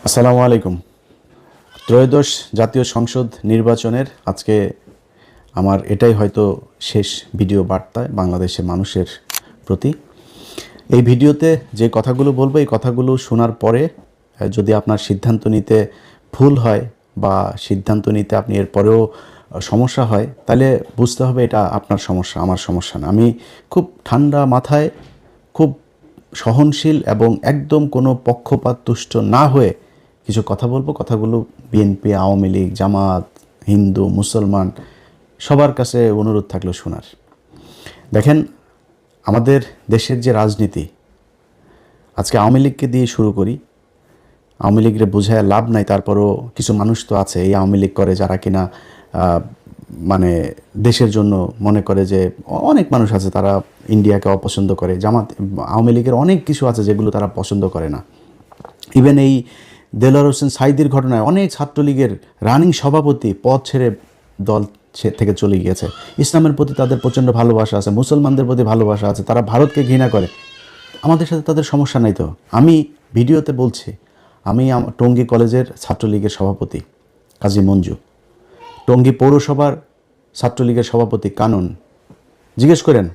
আসসালামু আলাইকুম। ত্রয়োদশ জাতীয় সংসদ নির্বাচনের আজকে আমার এটাই হয়তো শেষ ভিডিও বার্তা বাংলাদেশের মানুষের প্রতি। এই ভিডিওতে যে কথাগুলো বলবো এই কথাগুলো শোনার পরে যদি আপনার সিদ্ধান্ত নিতে ভুল হয় বা সিদ্ধান্ত নিতে আপনি এরপরেও সমস্যা হয়, তাহলে বুঝতে হবে এটা আপনার সমস্যা, আমার সমস্যা না। আমি খুব ঠান্ডা মাথায়, খুব সহনশীল এবং একদম কোনো পক্ষপাত তুষ্ট না হয়ে কিছু কথা বলবো। কথাগুলো বিএনপি, আওয়ামী লীগ, জামাত, হিন্দু, মুসলমান সবার কাছে অনুরোধ থাকলো শোনার। দেখেন, আমাদের দেশের যে রাজনীতি, আজকে আওয়ামী লীগকে দিয়ে শুরু করি। আওয়ামী লীগরে বোঝায় লাভ নাই, তারপরও কিছু মানুষ তো আছে এই আওয়ামী লীগ করে যারা কিনা মানে দেশের জন্য মনে করে যে অনেক মানুষ আছে তারা ইন্ডিয়াকে অপছন্দ করে। জামাত, আওয়ামী লীগের অনেক কিছু আছে যেগুলো তারা পছন্দ করে না। ইভেন এই দেলোয়ার হোসেন সাঈদীর ঘটনায় অনেক ছাত্রলীগের রানিং সভাপতি পদ ছেড়ে দল থেকে চলে গিয়েছে। ইসলামের প্রতি তাদের প্রচণ্ড ভালোবাসা আছে, মুসলমানদের প্রতি ভালোবাসা আছে, তারা ভারতকে ঘৃণা করে। আমাদের সাথে তাদের সমস্যা নাই তো। আমি ভিডিওতে বলছি, আমি টঙ্গী কলেজের ছাত্রলীগের সভাপতি কাজী মঞ্জু, টঙ্গী পৌরসভার ছাত্রলীগের সভাপতি কানন। জিজ্ঞেস করেন,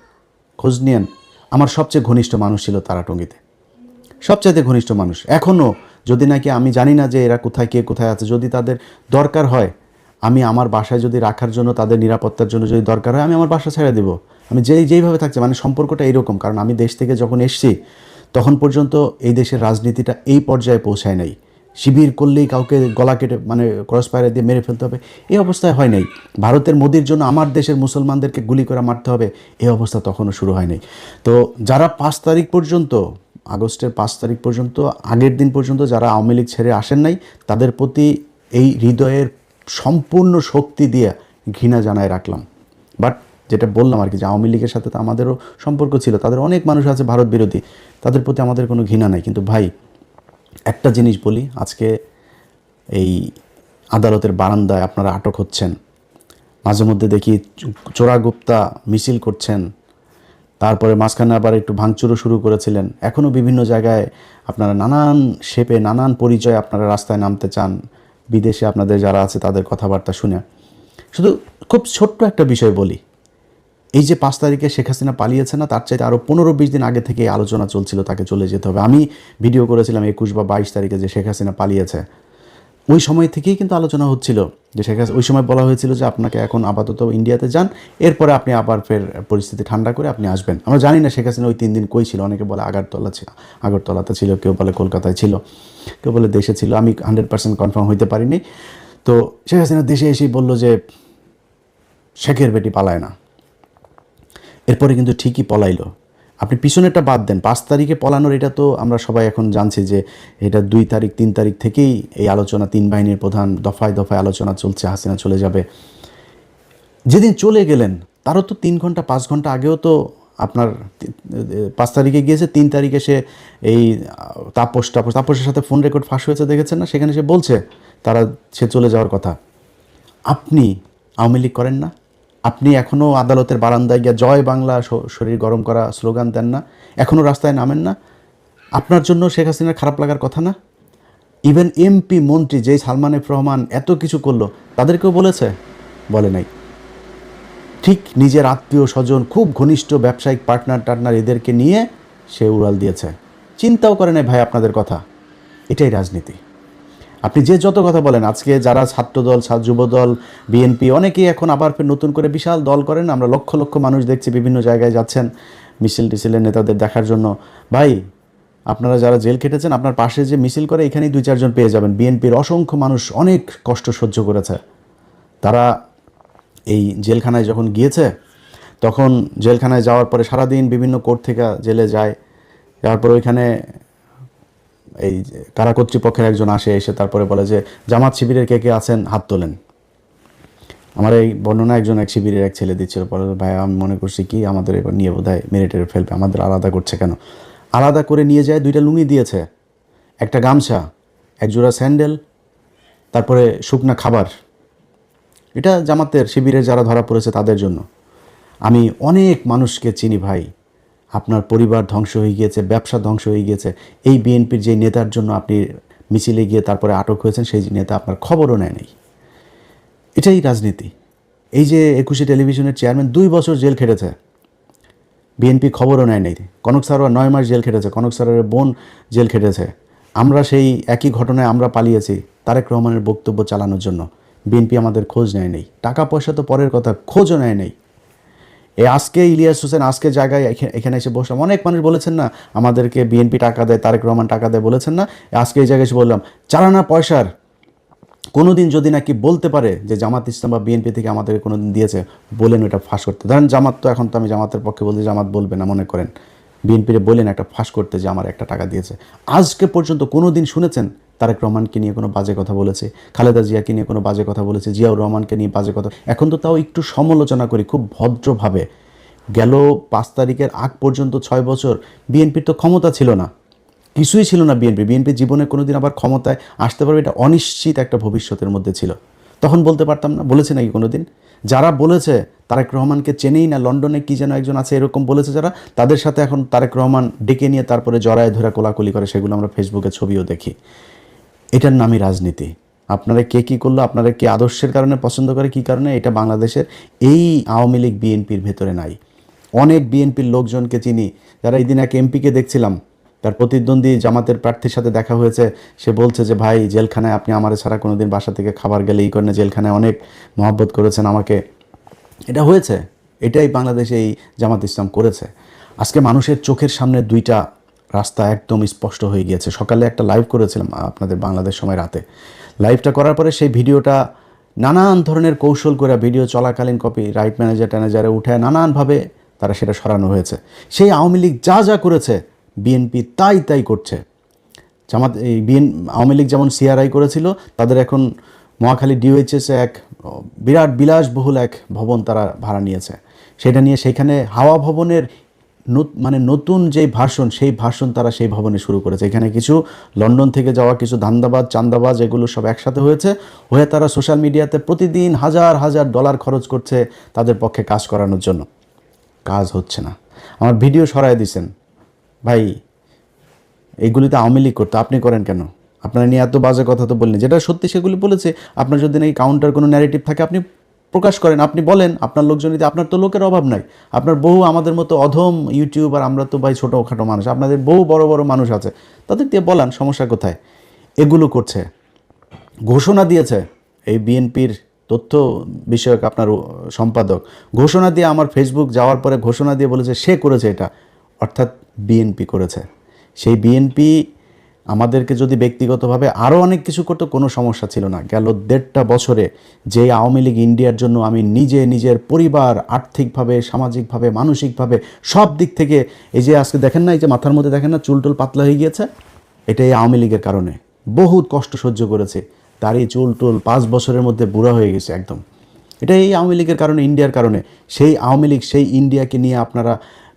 খোঁজ নিয়েন, আমার সবচেয়ে ঘনিষ্ঠ মানুষ ছিল তারা টঙ্গীতে, সবচাইতে ঘনিষ্ঠ মানুষ। এখনও যদি নাকি আমি জানি না যে এরা কোথায়, কে কোথায় আছে, যদি তাদের দরকার হয় আমি আমার বাসায় যদি রাখার জন্য, তাদের নিরাপত্তার জন্য যদি দরকার হয় আমি আমার বাসা ছেড়ে দেবো। আমি যেইভাবে থাকছি, মানে সম্পর্কটা এইরকম। কারণ আমি দেশ থেকে যখন এসছি তখন পর্যন্ত এই দেশের রাজনীতিটা এই পর্যায়ে পৌঁছায় নাই। শিবির করলেই কাউকে গলা কেটে মানে ক্রস ফায়ার দিয়ে মেরে ফেলতে হবে, এই অবস্থায় হয় নাই। ভারতের মোদির জন্য আমার দেশের মুসলমানদেরকে গুলি করে মারতে হবে, এই অবস্থা তখনও শুরু হয় নাই। তো যারা 5 তারিখ পর্যন্ত, আগস্টের 5 তারিখ পর্যন্ত, আগের দিন পর্যন্ত যারা আওয়ামী লীগ ছেড়ে আসেন নাই, তাদের প্রতি এই হৃদয়ের সম্পূর্ণ শক্তি দিয়ে ঘৃণা জানায় রাখলাম। বাট যেটা বললাম আর কি, যে আওয়ামী লীগের সাথে তো আমাদেরও সম্পর্ক ছিল, তাদের অনেক মানুষ আছে ভারত বিরোধী, তাদের প্রতি আমাদের কোনো ঘৃণা নাই। কিন্তু ভাই, একটা জিনিস বলি, আজকে এই আদালতের বারান্দায় আপনারা আটক হচ্ছেন, মাঝে মধ্যে দেখি চোরাগুপ্তা মিছিল করছেন, তারপরে মাঝখানে আবার একটু ভাঙচুরও শুরু করেছিলেন। এখনও বিভিন্ন জায়গায় আপনারা নানান শেপে, নানান পরিচয়ে আপনারা রাস্তায় নামতে চান, বিদেশে আপনাদের যারা আছে তাদের কথাবার্তা শুনে। শুধু খুব ছোট্ট একটা বিষয় বলি, এই যে 5 তারিখে শেখ হাসিনা পালিয়েছে না, তার চাইতে আরও 15-20 দিন আগে থেকে আলোচনা চলছিল তাকে চলে যেতে হবে। আমি ভিডিও করেছিলাম 21 বা 22 তারিখে যে শেখ হাসিনা পালিয়েছে, ওই সময় থেকেই কিন্তু আলোচনা হচ্ছিল যে শেখ হাসিনা, ওই সময় বলা হয়েছিল যে আপনাকে এখন আপাতত ইন্ডিয়াতে যান, এরপরে আপনি আবার ফের পরিস্থিতি ঠান্ডা করে আপনি আসবেন। আমরা জানি না শেখ হাসিনা ওই 3 দিন কই ছিল। অনেকে বলে আগরতলাতে ছিল, কেউ বলে কলকাতায় ছিল, কেউ বলে দেশে ছিল। আমি 100% কনফার্ম হইতে পারিনি। তো শেখ হাসিনা দেশে এসেই বলল যে শেখের বেটি পালায় না। এরপরে কিন্তু ঠিকই পলাইলো। আপনি পিছনেরটা বাদ দেন, 5 তারিখে পলানোর এটা তো আমরা সবাই এখন জানছি যে এটা 2 তারিখ 3 তারিখ থেকেই এই আলোচনা, 3 বাহিনীর প্রধান দফায় দফায় আলোচনা চলছে, হাসিনা চলে যাবে। যেদিন চলে গেলেন তারও তো 3 ঘন্টা 5 ঘন্টা আগেও তো আপনার 5 তারিখে গিয়েছে, 3 তারিখে সে এই তাপসের সাথে ফোন রেকর্ড ফাঁস হয়েছে, দেখেছেন না? সেখানে সে বলছে সে চলে যাওয়ার কথা। আপনি আওয়ামী লীগ করেন না? আপনি এখনও আদালতের বারান্দায় গিয়ে জয় বাংলা শরীর গরম করা স্লোগান দেন না? এখনও রাস্তায় নামেন না? আপনার জন্য শেখ হাসিনার খারাপ লাগার কথা না? ইভেন এমপি মন্ত্রী যেই সালমান এফ রহমান এত কিছু করলো, তাদেরকেও বলেছে? বলে নাই। ঠিক নিজের আত্মীয় স্বজন, খুব ঘনিষ্ঠ ব্যবসায়িক পার্টনার এদেরকে নিয়ে সে উড়াল দিয়েছে। চিন্তাও করে নাই ভাই আপনাদের কথা। এটাই রাজনীতি। আপনি যে যত কথা বলেন, আজকে যারা ছাত্রদল, যুবদল, বিএনপি, অনেকেই এখন আবার ফের নতুন করে বিশাল দল করেন। আমরা লক্ষ লক্ষ মানুষ দেখছি বিভিন্ন জায়গায় যাচ্ছেন মিছিল টিছিলের নেতাদের দেখার জন্য। ভাই, আপনারা যারা জেল খেটেছেন, আপনার পাশে যে মিছিল করে এখানেই 2-4 জন পেয়ে যাবেন। বিএনপির অসংখ্য মানুষ অনেক কষ্ট সহ্য করেছে। তারা এই জেলখানায় যখন গিয়েছে, তখন জেলখানায় যাওয়ার পরে সারাদিন বিভিন্ন কোর্ট থেকে জেলে যায়, যাওয়ার পরে ওইখানে এই কারা কর্তৃপক্ষের একজন এসে তারপরে বলে যে জামাত শিবিরের কে কে আছেন হাত তোলেন। আমার এই বর্ণনা এক শিবিরের এক ছেলে দিচ্ছিল, বলে ভাই আমি মনে করছি কি আমাদের এবার নিয়ে বোধহয় মেরে টেরে ফেলবে, আমাদের আলাদা করছে কেন? আলাদা করে নিয়ে যায়, 2টা লুঙ্গি দিয়েছে, একটা গামছা, 1 জোড়া স্যান্ডেল, তারপরে শুকনা খাবার। এটা জামাতের শিবিরের যারা ধরা পড়েছে তাদের জন্য। আমি অনেক মানুষকে চিনি ভাই, আপনার পরিবার ধ্বংস হয়ে গিয়েছে, ব্যবসা ধ্বংস হয়ে গিয়েছে এই বিএনপির যে নেতার জন্য। আপনি মিছিলে গিয়ে তারপরে আটক হয়েছেন, সেই নেতা আপনার খবরও নেয় নেই। এটাই রাজনীতি। এই যে 21 টেলিভিশনের চেয়ারম্যান 2 বছর জেল খেটেছে, বিএনপি খবরও নেয় নেই। কনক সারোয়ার 9 মাস জেল খেটেছে, কনক সারোয়ারের বোন জেল খেটেছে। আমরা সেই একই ঘটনায় আমরা পালিয়েছি তারেক রহমানের বক্তব্য চালানোর জন্য, বিএনপি আমাদের খোঁজ নেয় নেই। টাকা পয়সা তো পরের কথা, খোঁজও নেয় নেই। আজকে ইলিয়াস হোসেন আজকে জায়গায় এখানে এসে বসলাম, অনেক মানুষ বলেছেন না আমাদেরকে বিএনপি টাকা দেয়, তারেক রহমান টাকা দেয়, বলেছেন না, আজকে এই জায়গায় এসে বললাম চালানা পয়সার কোনো দিন যদি নাকি বলতে পারে যে জামাত ইসলাম বা বিএনপি থেকে আমাদের কোনো দিন দিয়েছে, বলেন ওটা ফাঁস করতে। ধরেন জামাত, তো এখন তো আমি জামাতের পক্ষে বলতে, জামাত বলবে না মনে করেন, বিএনপিরে বলেন একটা ফাঁস করতে যে আমার একটা টাকা দিয়েছে। আজকে পর্যন্ত কোনো দিন শুনেছেন তারেক রহমানকে নিয়ে কোনো বাজে কথা বলেছে, খালেদা জিয়াকে নিয়ে কোনো বাজে কথা বলেছে, জিয়াউর রহমানকে নিয়ে বাজে কথা? এখন তো তাও একটু সমালোচনা করি খুব ভদ্রভাবে। গেল 5 তারিখের আগ পর্যন্ত 6 বছর বিএনপির তো ক্ষমতা ছিল না, কিছুই ছিল না। বিএনপি জীবনে কোনো দিন আবার ক্ষমতায় আসতে পারবে এটা অনিশ্চিত একটা ভবিষ্যতের মধ্যে ছিল। তখন বলতে পারতাম না? বলেছে নাকি কোনো দিন? যারা বলেছে তারেক রহমানকে চেনেই না, লন্ডনে কি যেন একজন আছে এরকম বলেছে যারা, তাদের সাথে এখন তারেক রহমান ডেকে নিয়ে তারপরে জড়ায় ধরে কোলাকুলি করে, সেগুলো আমরা ফেসবুকে ছবিও দেখি। এটার নামই রাজনীতি। আপনারা কে কী করলো, আপনারা কে আদর্শের কারণে পছন্দ করে, কী কারণে, এটা বাংলাদেশের এই আওয়ামী লীগ বিএনপির ভেতরে নাই। অনেক বিএনপির লোকজনকে চিনি, যারা এই দিন এক এমপিকে দেখছিলাম, তার প্রতিদ্বন্দ্বী জামাতের প্রার্থীর সাথে দেখা হয়েছে, সে বলছে যে ভাই জেলখানায় আপনি আমার ছাড়া কোনো দিন বাসা থেকে খাবার গেলে এই করেন, জেলখানায় অনেক মহব্বত করেছেন আমাকে। এটা হয়েছে, এটাই বাংলাদেশে এই জামাত ইসলাম করেছে। আজকে মানুষের চোখের সামনে 2টা রাস্তা একদম স্পষ্ট হয়ে গিয়েছে। সকালে একটা লাইভ করেছিলাম আপনাদের বাংলাদেশ সময় রাতে, লাইভটা করার পরে সেই ভিডিওটা নানান ধরনের কৌশল করে, ভিডিও চলাকালীন কপি রাইট ম্যানেজারে উঠে নানানভাবে তারা সেটা সরানো হয়েছে। সেই আওয়ামী লীগ যা যা করেছে বিএনপি তাই করছে। জামাত এই আওয়ামী লীগ যেমন সিআরআই করেছিল, তাদের এখন মহাখালী ডিওএইচএসে এক বিরাট বিলাসবহুল এক ভবন তারা ভাড়া নিয়েছে। সেটা নিয়ে সেখানে হাওয়া ভবনের মানে নতুন যেই ভার্সন, সেই ভার্সন তারা সেই ভবনে শুরু করেছে। এখানে কিছু লন্ডন থেকে যাওয়া কিছু ধান্দাবাজ চান্দাবাজ এগুলো সব একসাথে হয়ে তারা সোশ্যাল মিডিয়াতে প্রতিদিন হাজার হাজার ডলার খরচ করছে তাদের পক্ষে কাজ করানোর জন্য। কাজ হচ্ছে না, আমার ভিডিও সরাই দিছেন। ভাই এইগুলিতে আওয়ামী লীগ করতো, আপনি করেন কেন? আপনারা নিয়ে এত বাজে কথা তো বললেন, যেটা সত্যি সেগুলি বলেছে। আপনার যদি নাকি কাউন্টার কোনো ন্যারেটিভ থাকে আপনি প্রকাশ করেন, আপনি বলেন, আপনার লোকজন দিতে, আপনার তো লোকের অভাব নাই। আপনার বহু আমাদের মতো অধম ইউটিউবার, আমরা তো ভাই ছোটোখাটো মানুষ, আপনাদের বহু বড় বড় মানুষ আছে, তাদের দিয়ে বলান, সমস্যা কোথায়? এগুলো করছে, ঘোষণা দিয়েছে এই বিএনপির তথ্য বিষয়ক আপনার সম্পাদক, ঘোষণা দিয়ে আমার ফেসবুক যাওয়ার পরে ঘোষণা দিয়ে বলেছে সে করেছে এটা, অর্থাৎ বিএনপি করেছে। সেই বিএনপি আমাদেরকে যদি ব্যক্তিগতভাবে আরও অনেক কিছু করতো কোনো সমস্যা ছিল না। গেল 1.5 বছরে যে আওয়ামী লীগ ইন্ডিয়ার জন্য আমি নিজের পরিবার, আর্থিকভাবে, সামাজিকভাবে, মানসিকভাবে সব দিক থেকে, এই যে আজকে দেখেন না, এই যে মাথার মধ্যে দেখেন না চুলটুল পাতলা হয়ে গিয়েছে, এটা এই আওয়ামী লীগের কারণে। বহুত কষ্ট সহ্য করেছে, তারই চুলটুল 5 বছরের মধ্যে বুড়া হয়ে গেছে একদম। এটা এই আওয়ামী লীগের কারণে, ইন্ডিয়ার কারণে। সেই আওয়ামী লীগ সেই ইন্ডিয়াকে নিয়ে আপনারা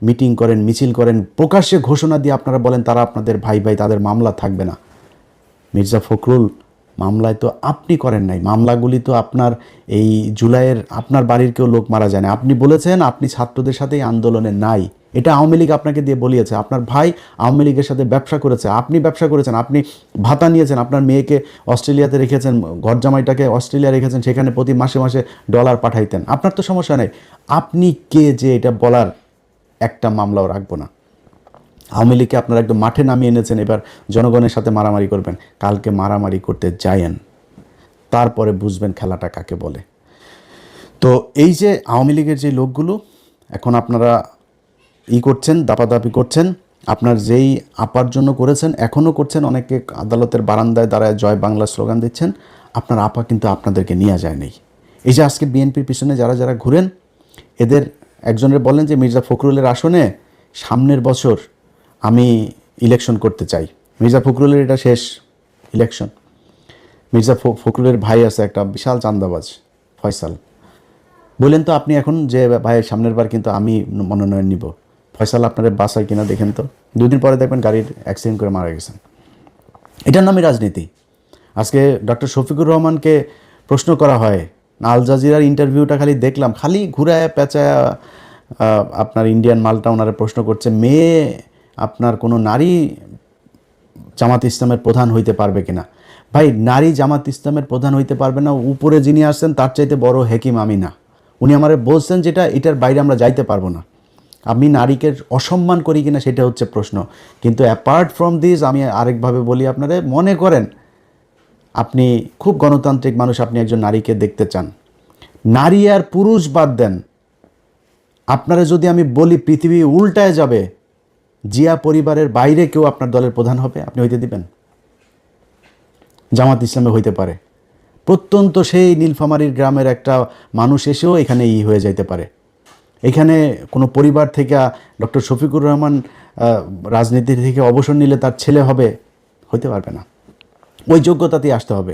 মিটিং করেন, মিছিল করেন, প্রকাশ্যে ঘোষণা দিয়ে আপনারা বলেন তারা আপনাদের ভাই, তাদের মামলা থাকবে না। মির্জা ফখরুল মামলায় তো আপনি করেন নাই, মামলাগুলি তো আপনার এই জুলাইয়ের আপনার বাড়ির কেউ লোক মারা যায় না। আপনি বলেছেন আপনি ছাত্রদের সাথে এই আন্দোলনে নাই, এটা আওয়ামী লীগ আপনাকে দিয়ে বলিয়েছে। আপনার ভাই আওয়ামী লীগের সাথে ব্যবসা করেছে, আপনি ব্যবসা করেছেন, আপনি ভাতা নিয়েছেন, আপনার মেয়েকে অস্ট্রেলিয়াতে রেখেছেন, ঘর জামাইটাকে অস্ট্রেলিয়া রেখেছেন, সেখানে প্রতি মাসে মাসে ডলার পাঠাইতেন। আপনার তো সমস্যা নেই, আপনি কে যে এটা বলার একটা মামলাও রাখবো না। আওয়ামী লীগকে আপনারা একদম মাঠে নামিয়ে এনেছেন, এবার জনগণের সাথে মারামারি করবেন। কালকে মারামারি করতে যায়েন, তারপরে বুঝবেন খেলাটা কাকে বলে। তো এই যে আওয়ামী লীগের যে লোকগুলো এখন আপনারা করছেন, দাপাদাপি করছেন, আপনার যেই আপার জন্য করেছেন এখনও করছেন, অনেকে আদালতের বারান্দায় দাঁড়ায় জয় বাংলা স্লোগান দিচ্ছেন, আপনার আপা কিন্তু আপনাদেরকে নিয়ে যায়নি। এই যে আজকে বিএনপির পিছনে যারা ঘুরেন, এদের একজনের বলেন যে মির্জা ফখরুলের আসনে সামনের বছর আমি ইলেকশন করতে চাই। মির্জা ফখরুলের এটা শেষ ইলেকশন। মির্জা ফখরুলের ভাই আছে একটা বিশাল চান্দাবাজ, ফয়সাল। বললেন তো আপনি এখন যে ভাই সামনের বার কিন্তু আমি মনোনয়ন নিব, ফয়সাল আপনার বাসায় কিনা দেখেন তো, 2 দিন পরে দেখবেন গাড়ির অ্যাক্সিডেন্ট করে মারা গেছেন। এটার নামই রাজনীতি। আজকে ডক্টর শফিকুর রহমানকে প্রশ্ন করা হয়, আল জাজিরার ইন্টারভিউটা খালি দেখলাম, খালি ঘুরায় পেঁচায় আপনার ইন্ডিয়ান মালটা ওনারা প্রশ্ন করছে, মেয়ে আপনার কোনো নারী জামাত ইসলামের প্রধান হইতে পারবে কিনা? ভাই, নারী জামাত ইসলামের প্রধান হইতে পারবে না। উপরে যিনি আসছেন তার চাইতে বড় হেকিম আমি না। উনি আমারে বলছেন যেটা, এটার বাইরে আমরা যাইতে পারবো না। আমি নারীকে অসম্মান করি কিনা সেটা হচ্ছে প্রশ্ন। কিন্তু অ্যাপার্ট ফ্রম দিস, আমি আরেকভাবে বলি আপনারা, মনে করেন আপনি খুব গণতান্ত্রিক মানুষ, আপনি একজন নারীকে দেখতে চান, নারী আর পুরুষ বাদ দেন, আপনারা যদি আমি বলি পৃথিবী উল্টায় যাবে, জিয়া পরিবারের বাইরে কেউ আপনার দলের প্রধান হবে, আপনি হইতে দিবেন? জামাত ইসলামে হইতে পারে। প্রত্যন্ত সেই নীলফামারীর গ্রামের একটা মানুষ এসেও এখানে হয়ে যাইতে পারে। এখানে কোনো পরিবার থেকে ডক্টর শফিকুর রহমান রাজনীতি থেকে অবসর নিলে তার ছেলে হবে, হইতে পারবে না। ওই যোগ্যতাতেই আসতে হবে।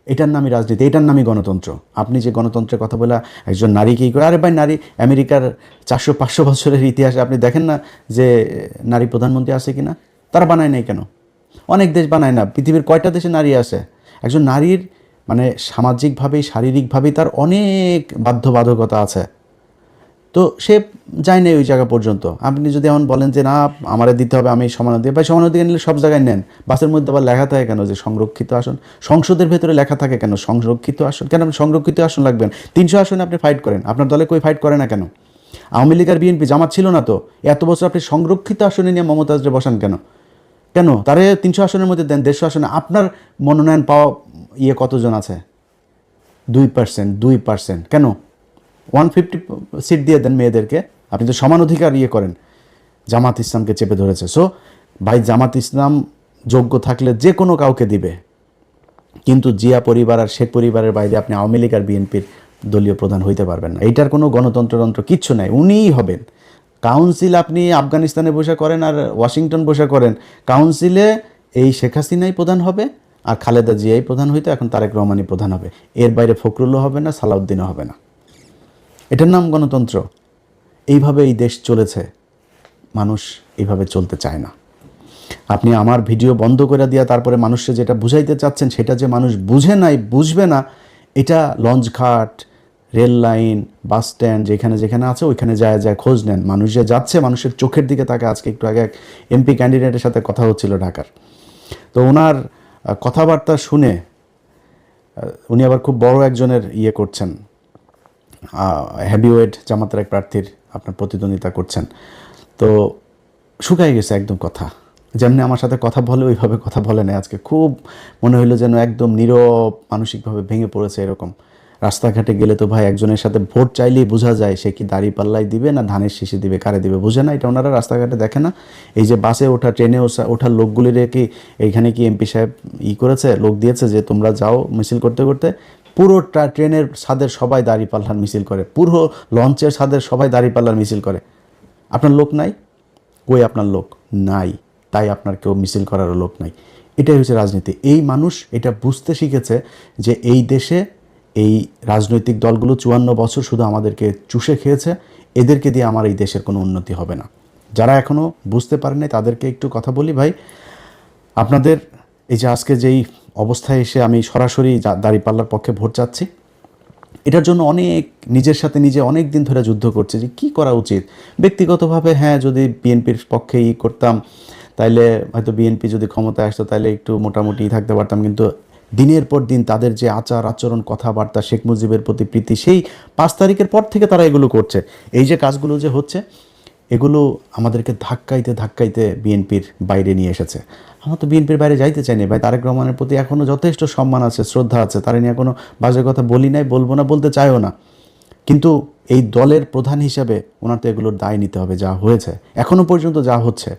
এটার নামই রাজনীতি, এটার নামই গণতন্ত্র। আপনি যে গণতন্ত্রের কথা বলে একজন নারীকে করে, আরে ভাই, নারী আমেরিকার 400-500 বছরের ইতিহাসে আপনি দেখেন না যে নারী প্রধানমন্ত্রী আছে কিনা? তারা বানায় নাই কেন? অনেক দেশ বানায় না। পৃথিবীর কয়টা দেশে নারী আছে? একজন নারীর মানে সামাজিকভাবেই শারীরিকভাবেই তার অনেক বাধ্যবাধকতা আছে, তো সে যায় না ওই জায়গা পর্যন্ত। আপনি যদি এমন বলেন যে না আমারে দিতে হবে, আমি সমানাধিকার, ভাই সমানাধিকার নিলে সব জায়গায় নেন। বাসের মধ্যে আবার লেখা থাকে কেন যে সংরক্ষিত আসন? সংসদের ভেতরে লেখা থাকে কেন সংরক্ষিত আসন? কেন আপনি সংরক্ষিত আসন লাগবেন? 300 আসনে আপনি ফাইট করেন, আপনার দলে কই ফাইট করে না কেন? আওয়ামী লীগ আর বিএনপি জামাত ছিল না তো, এত বছর আপনি সংরক্ষিত আসনে নিয়ে মমতাজরে বসান কেন? কেন তারে 300 আসনের মধ্যে দেন 150 আসনে? আপনার মনোনয়ন পাওয়া কতজন আছে? 2%, 2%। কেন 150 সিট দিয়ে দেন মেয়েদেরকে? আপনি তো সমান অধিকার করেন। জামাত ইসলামকে চেপে ধরেছে। সো ভাই, জামাত ইসলাম যোগ্য থাকলে যে কোনো কাউকে দিবে, কিন্তু জিয়া পরিবার আর শেখ পরিবারের বাইরে আপনি আওয়ামী লীগ আর বিএনপির দলীয় প্রধান হইতে পারবেন না। এইটার কোনো গণতন্ত্রতন্ত্র কিচ্ছু নাই, উনিই হবেন। কাউন্সিল আপনি আফগানিস্তানে বসে করেন আর ওয়াশিংটন বসে করেন, কাউন্সিলে এই শেখ হাসিনাই প্রধান হবে আর খালেদা জিয়াই প্রধান হইতো, এখন তারেক রহমানই প্রধান হবে। এর বাইরে ফখরুলও হবে না, সালাউদ্দিনও হবে না। এটার নাম গণতন্ত্র। এইভাবে এই দেশ চলেছে, মানুষ এইভাবে চলতে চায় না। আপনি আমার ভিডিও বন্ধ করে দিয়া তারপরে মানুষকে যেটা বুঝাইতে চাচ্ছেন সেটা যে মানুষ বুঝে নাই, বুঝবে না, এটা লঞ্চঘাট, রেল লাইন, বাস স্ট্যান্ড যেখানে যেখানে আছে ওইখানে যায় খোঁজ নেন। মানুষ যে যাচ্ছে মানুষের চোখের দিকে তাকে। আজকে একটু আগে এক এমপি ক্যান্ডিডেটের সাথে কথা হচ্ছিল ঢাকার, তো ওনার কথাবার্তা শুনে, উনি আবার খুব বড় একজনের করছেন, হেভিওয়েট জামাতের এক প্রার্থীর আপনার প্রতিদ্বন্দ্বিতা করছেন, তো শুকাই গেছে একদম কথা। যেমনি আমার সাথে কথা বলে ওইভাবে কথা বলে না আজকে। খুব মনে হইলো যেন একদম নীরব, মানসিকভাবে ভেঙে পড়েছে এরকম। রাস্তাঘাটে গেলে তো ভাই একজনের সাথে ভোট চাইলেই বোঝা যায় সে কি দাড়ি পাল্লাই দিবে না ধানের শীষে দিবে, কারে দিবে বুঝে না। এটা ওনারা রাস্তাঘাটে দেখে না। এই যে বাসে ওঠা, ট্রেনে ওঠার লোকগুলির কি এইখানে কি এমপি সাহেব করেছে, লোক দিয়েছে যে তোমরা যাও মিছিল করতে করতে? পুরো ট্রেনের ছাদের সবাই দাঁড়িপাল্লার মিছিল করে, পুরো লঞ্চের ছাদের সবাই দাঁড়িপাল্লার মিছিল করে। আপনার লোক নাই? কই আপনার লোক নাই, তাই আপনার কেউ মিছিল করারও লোক নাই। এটাই হচ্ছে রাজনীতি। এই মানুষ এটা বুঝতে শিখেছে যে এই দেশে এই রাজনৈতিক দলগুলো 54 বছর শুধু আমাদেরকে চুষে খেয়েছে, এদেরকে দিয়ে আমার এই দেশের কোনো উন্নতি হবে না। যারা এখনও বুঝতে পারেনি তাদেরকে একটু কথা বলি, ভাই আপনাদের এই যে আজকে যেই অবস্থায় এসে আমি সরাসরি দাঁড়িপাল্লার পক্ষে ভোট চাচ্ছি, এটার জন্য অনেক নিজের সাথে নিজে অনেক দিন ধরে যুদ্ধ করছে যে কি করা উচিত। ব্যক্তিগতভাবে হ্যাঁ, যদি বিএনপির পক্ষে করতাম তাইলে হয়তো বিএনপি যদি ক্ষমতায় আসতো তাইলে একটু মোটামুটি থাকতে পারতাম, কিন্তু দিনের পর দিন তাদের যে আচার আচরণ, কথাবার্তা, শেখ মুজিবের প্রতি প্রীতি, সেই 5 তারিখের পর থেকে তারা এগুলো করছে। এই যে কাজগুলো যে হচ্ছে, এগুলো আমাদেরকে ধাক্কাইতে ধাক্কাইতে বিএনপির বাইরে নিয়ে এসেছে। আমরা তো বিএনপির বাইরে যাইতে চাইনি ভাই। তারেক রহমানের প্রতি এখনও যথেষ্ট সম্মান আছে, শ্রদ্ধা আছে, তারা নিয়ে এখনও বাজে কথা বলি নাই, বলবো না, বলতে চাইও না। কিন্তু এই দলের প্রধান হিসাবে ওনার তো এগুলোর দায় নিতে হবে। যা হয়েছে এখনও পর্যন্ত, যা হচ্ছে,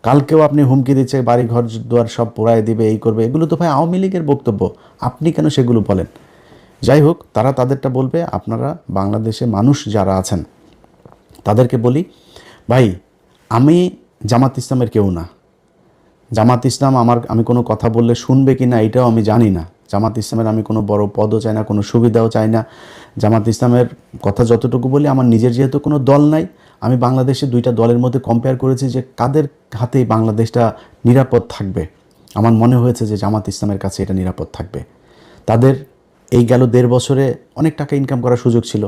কালকেও আপনি হুমকি দিচ্ছে বাড়ি ঘর দুয়ার সব পোড়ায় দিবে, এই করবে, এগুলো তো ভাই আওয়ামী লীগের বক্তব্য। আপনি কেন সেগুলো বলেন? যাই হোক, তারা তাদেরটা বলবে। আপনারা বাংলাদেশে মানুষ যারা আছেন তাদেরকে বলি, ভাই আমি জামাত ইসলামের কেউ না। জামাত ইসলাম আমি কোনো কথা বললে শুনবে কি না এটাও আমি জানি না। জামাত ইসলামের আমি কোনো বড় পদও চাই না, কোনো সুবিধাও চাই না। জামাত ইসলামের কথা যতটুকু বলি, আমার নিজের যেহেতু কোনো দল নাই, আমি বাংলাদেশে 2টা দলের মধ্যে কম্পেয়ার করেছি যে কাদের হাতেই বাংলাদেশটা নিরাপদ থাকবে। আমার মনে হয়েছে যে জামাত ইসলামের কাছে এটা নিরাপদ থাকবে। তাদের এই গেল 1.5 বছরে অনেক টাকা ইনকাম করার সুযোগ ছিল।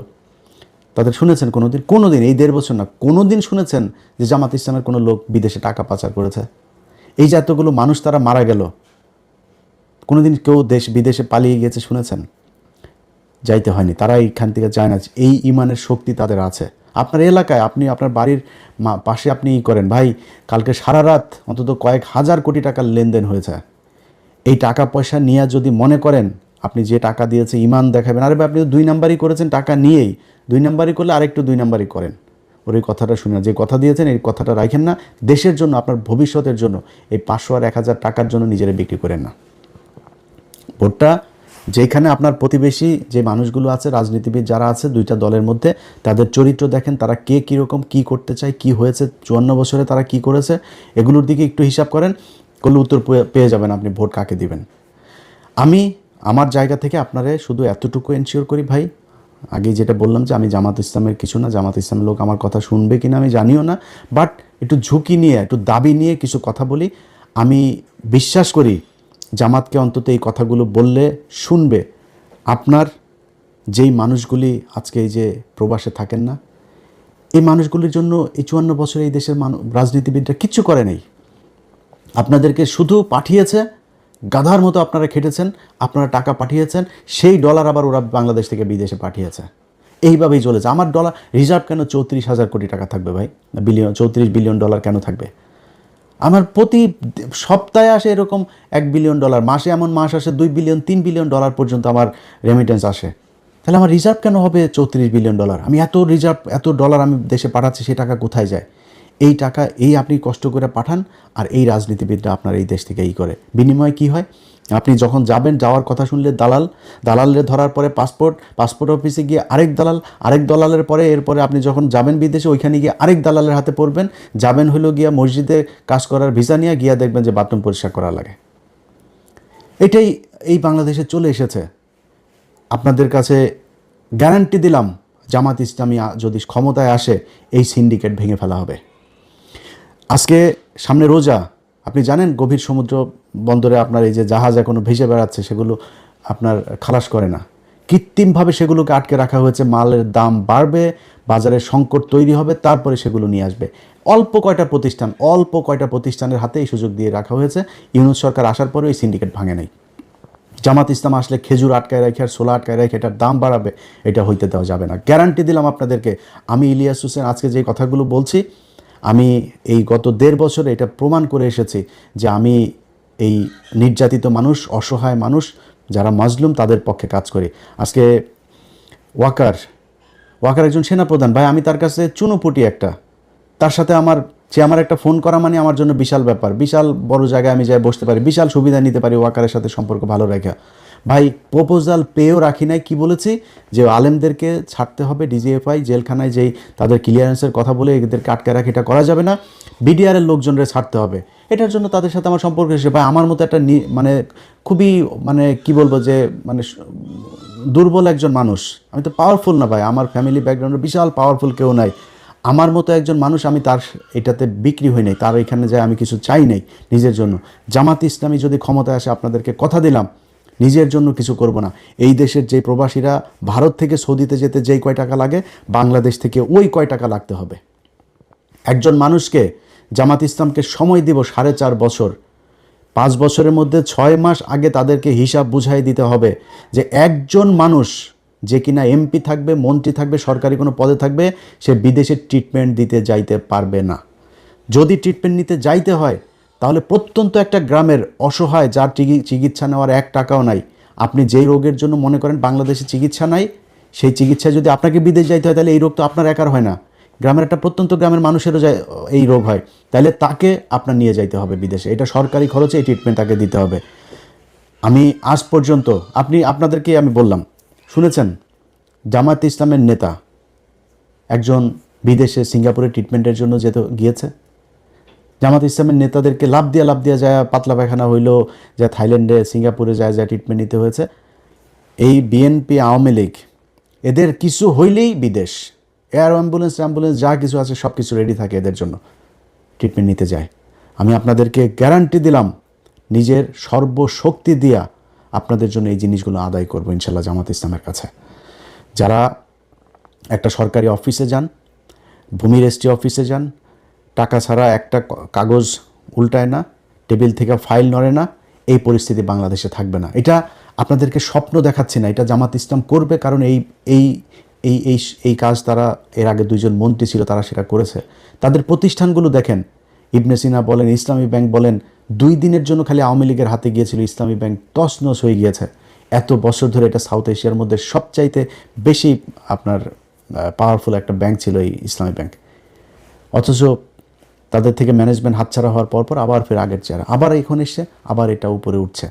তাদের শুনেছেন কোনোদিন এই 1.5 বছর না, কোনোদিন শুনেছেন যে জামাত ইসলামের কোনো লোক বিদেশে টাকা পাচার করেছে? এই যে এতগুলো মানুষ তারা মারা গেল, কোনোদিন কেউ দেশ বিদেশে পালিয়ে গেছে শুনেছেন? যাইতে হয়নি, তারা এইখান থেকে যায় না। এই ইমানের শক্তি তাদের আছে। আপনার এলাকায় আপনি আপনার বাড়ির পাশে আপনি করেন, ভাই কালকে সারা রাত অন্তত কয়েক হাজার কোটি টাকার লেনদেন হয়েছে। এই টাকা পয়সা নিয়ে যদি মনে করেন আপনি যে টাকা দিয়েছে ইমান দেখাবেন, আরে ভাই আপনি তো 2 নাম্বারই করেছেন, টাকা নিয়েই 2 নাম্বারই করলে আরেকটু 2 নাম্বারই করেন। ওর এই কথাটা শুনে, যে কথা দিয়েছেন এই কথাটা রাখেন না। দেশের জন্য, আপনার ভবিষ্যতের জন্য এই 500 আর 1000 টাকার জন্য নিজেরা বিক্রি করেন না। ভোটটা যেখানে আপনার প্রতিবেশী যে মানুষগুলো আছে, রাজনীতিবিদ যারা আছে 2টা দলের মধ্যে, তাদের চরিত্র দেখেন, তারা কে কীরকম কী করতে চায়, কি হয়েছে 54 বছরে তারা কি করেছে, এগুলোর দিকে একটু হিসাব করেন, করলে উত্তর পেয়ে যাবেন আপনি ভোট কাকে দিবেন। আমি আমার জায়গা থেকে আপনারে শুধু এতটুকু এনশিওর করি ভাই, আগে যেটা বললাম যে আমি জামাত ইসলামের কিছু না, জামাত ইসলামের লোক আমার কথা শুনবে কিনা আমি জানিও না, বাট একটু ঝুঁকি নিয়ে, একটু দাবি নিয়ে কিছু কথা বলি। আমি বিশ্বাস করি জামাতকে অন্তত এই কথাগুলো বললে শুনবে। আপনার যেই মানুষগুলি আজকে এই যে প্রবাসে থাকেন না, এই মানুষগুলির জন্য এই 54 বছরে এই দেশের রাজনীতিবিদরা কিচ্ছু করে নেই। আপনাদেরকে শুধু পাঠিয়েছে, গাধার মতো আপনারা খেটেছেন, আপনারা টাকা পাঠিয়েছেন, সেই ডলার আবার ওরা বাংলাদেশ থেকে বিদেশে পাঠিয়েছে। এইভাবেই চলেছে। আমার ডলার রিজার্ভ কেন 34,000 কোটি টাকা থাকবে ভাই? 34 বিলিয়ন ডলার কেন থাকবে? আমার প্রতি সপ্তাহে আসে এরকম $1 বিলিয়ন, মাসে এমন মাস আসে 2 বিলিয়ন 3 বিলিয়ন ডলার পর্যন্ত আমার রেমিটেন্স আসে। তাহলে আমার রিজার্ভ কেন হবে 34 বিলিয়ন ডলার? আমি এত রিজার্ভ, এত ডলার আমি দেশে পাঠাচ্ছি, সেই টাকা কোথায় যায়? এই টাকা এই আপনি কষ্ট করে পাঠান, আর এই রাজনীতিবিদরা আপনার এই দেশ থেকে করে। বিনিময়ে কি হয়? আপনি যখন যাবেন, যাওয়ার কথা শুনলে দালালের ধরার পরে পাসপোর্ট অফিসে গিয়ে আরেক দালালের পরে, এরপরে আপনি যখন যাবেন বিদেশে, ওইখানে গিয়ে আরেক দালালের হাতে পড়বেন। যাবেন হলো গিয়া মসজিদে কাজ করার ভিসা নিয়ে গিয়া দেখবেন যে বাথরুম পরিষ্কার করা লাগে। এটাই এই বাংলাদেশে চলে এসেছে। আপনাদের কাছে গ্যারান্টি দিলাম, জামাত ইসলামী যদি ক্ষমতায় আসে, এই সিন্ডিকেট ভেঙে ফেলা হবে। আজকে সামনে রোজা, আপনি জানেন গভীর সমুদ্র বন্দরে আপনার এই যে জাহাজ এখনো ভেসে বেড়াচ্ছে, সেগুলো আপনার খালাস করে না, কৃত্রিমভাবে সেগুলোকে আটকে রাখা হয়েছে। মালের দাম বাড়বে, বাজারে সংকট তৈরি হবে, তারপরে সেগুলো নিয়ে আসবে। অল্প কয়টা প্রতিষ্ঠানের হাতে এই সুযোগ দিয়ে রাখা হয়েছে। ইউনূস সরকার আসার পরে এই সিন্ডিকেট ভাঙে নাই। জামাত ইসলাম আসলে খেজুর আটকায় রেখে আর ছোলা আটকায় রেখে এটার দাম বাড়াবে, এটা হইতে দেওয়া যাবে না। গ্যারান্টি দিলাম আপনাদেরকে। আমি ইলিয়াস হোসেন আজকে যে কথাগুলো বলছি, আমি এই গত 1.5 বছরে এটা প্রমাণ করে এসেছি যে আমি এই নির্যাতিত মানুষ, অসহায় মানুষ যারা মাজলুম, তাদের পক্ষে কাজ করি। আজকে ওয়াকার একজন সেনাপ্রধান ভাই, আমি তার কাছে চুনোপুটি একটা, তার সাথে সে আমার একটা ফোন করা মানে আমার জন্য বিশাল ব্যাপার। বিশাল বড় জায়গায় আমি যাই বসতে পারি, বিশাল সুবিধা নিতে পারি ওয়াকারের সাথে সম্পর্ক ভালো রাখা। ভাই প্রপোজাল পেয়েও রাখি নাই। কি বলেছি? যে আলেমদেরকে ছাড়তে হবে, ডিজিএফআই জেলখানায় যেই তাদের ক্লিয়ারেন্সের কথা বলে এদেরকে আটকে রাখি, এটা করা যাবে না। বিডিআরের লোকজনরে ছাড়তে হবে। এটার জন্য তাদের সাথে আমার সম্পর্ক এসে, ভাই আমার মতো একটা মানে খুবই কি বলবো যে দুর্বল একজন মানুষ, আমি তো পাওয়ারফুল না ভাই, আমার ফ্যামিলি ব্যাকগ্রাউন্ডে বিশাল পাওয়ারফুল কেউ নাই। আমার মতো একজন মানুষ, আমি তার এটাতে বিক্রি হই নাই, তার এখানে যায় আমি কিছু চাই নাই নিজের জন্য। জামাত ইসলামী যদি ক্ষমতায় আসে, আপনাদেরকে কথা দিলাম, নিজের জন্য কিছু করব না। এই দেশের যে প্রবাসীরা ভারত থেকে সৌদিতে যেতে যেই কয় টাকা লাগে, বাংলাদেশ থেকে ওই কয় টাকা লাগতে হবে। একজন মানুষকে, জামাত ইসলামকে সময় দিব 4.5 বছর। 5 বছরের মধ্যে 6 মাস আগে তাদেরকে হিসাব বুঝাই দিতে হবে যে একজন মানুষ যে কিনা এমপি থাকবে, মন্ত্রী থাকবে, সরকারি কোনো পদে থাকবে, সে বিদেশে ট্রিটমেন্ট দিতে যাইতে পারবে না। যদি ট্রিটমেন্ট নিতে যাইতে হয়, তাহলে প্রত্যন্ত একটা গ্রামের অসহায়, যার চিকিৎসা নেওয়ার 1 টাকাও নাই, আপনি যেই রোগের জন্য মনে করেন বাংলাদেশে চিকিৎসা নাই, সেই চিকিৎসায় যদি আপনাকে বিদেশ যাইতে হয়, তাহলে এই রোগ তো আপনার একার হয় না, গ্রামের একটা প্রত্যন্ত গ্রামের মানুষেরও এই রোগ হয়, তাহলে তাকে আপনার নিয়ে যাইতে হবে বিদেশে। এটা সরকারি খরচে এই ট্রিটমেন্ট তাকে দিতে হবে। আমি আজ পর্যন্ত আপনাদেরকে আমি বললাম, শুনেছেন জামায়াতে ইসলামের নেতা একজন বিদেশে সিঙ্গাপুরে ট্রিটমেন্টের জন্য গিয়েছে। জামাত ইসলামের নেতাদেরকে লাভ দিয়া যায়, পাতলা পায়খানা হইলো, যা থাইল্যান্ডে সিঙ্গাপুরে যায় ট্রিটমেন্ট নিতে হয়েছে। এই বিএনপি আওয়ামী লীগ এদের কিছু হইলেই বিদেশ, এয়ার অ্যাম্বুলেন্স যা কিছু আছে সব কিছু রেডি থাকে এদের জন্য, ট্রিটমেন্ট নিতে যায়। আমি আপনাদেরকে গ্যারান্টি দিলাম, নিজের সর্বশক্তি দিয়া আপনাদের জন্য এই জিনিসগুলো আদায় করবো ইনশাল্লাহ জামাত ইসলামের কাছে। যারা একটা সরকারি অফিসে যান, ভূমি রেজিস্ট্রি অফিসে যান, টাকা ছাড়া একটা কাগজ উল্টায় না, টেবিল থেকে ফাইল নড়ে না, এই পরিস্থিতি বাংলাদেশে থাকবে না। এটা আপনাদেরকে স্বপ্ন দেখাচ্ছি না, এটা জামাত ইসলাম করবে, কারণ এই এই এই এই এই কাজ তারা এর আগে 2জন মন্ত্রী ছিল, তারা সেটা করেছে। তাদের প্রতিষ্ঠানগুলো দেখেন, ইবনে সিনা বলেন, ইসলামী ব্যাংক বলেন, 2 দিনের জন্য খালি আওয়ামী লীগের হাতে গিয়েছিল ইসলামী ব্যাংক, তছনছ হয়ে গিয়েছে। এত বছর ধরে এটা সাউথ এশিয়ার মধ্যে সবচাইতে বেশি আপনার পাওয়ারফুল একটা ব্যাংক ছিল এই ইসলামী ব্যাংক। অথচ তাদের থেকে ম্যানেজমেন্ট হাতছাড়া হওয়ার পর আবার ফের আগের চেহারা, আবার এখন এসে আবার এটা উপরে উঠছে।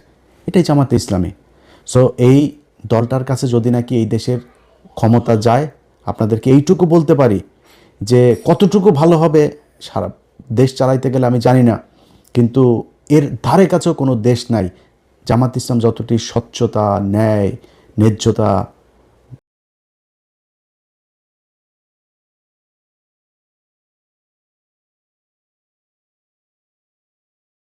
এটাই জামাতে ইসলামী। সো এই দলটার কাছে যদি নাকি এই দেশের ক্ষমতা যায়, আপনাদেরকে এইটুকু বলতে পারি যে কতটুকু ভালো হবে সারা দেশ চালাইতে গেলে আমি জানি না, কিন্তু এর ধারে কাছেও কোনো দেশ নাই জামাত ইসলাম যতটি স্বচ্ছতা, ন্যায়, ন্যায্যতা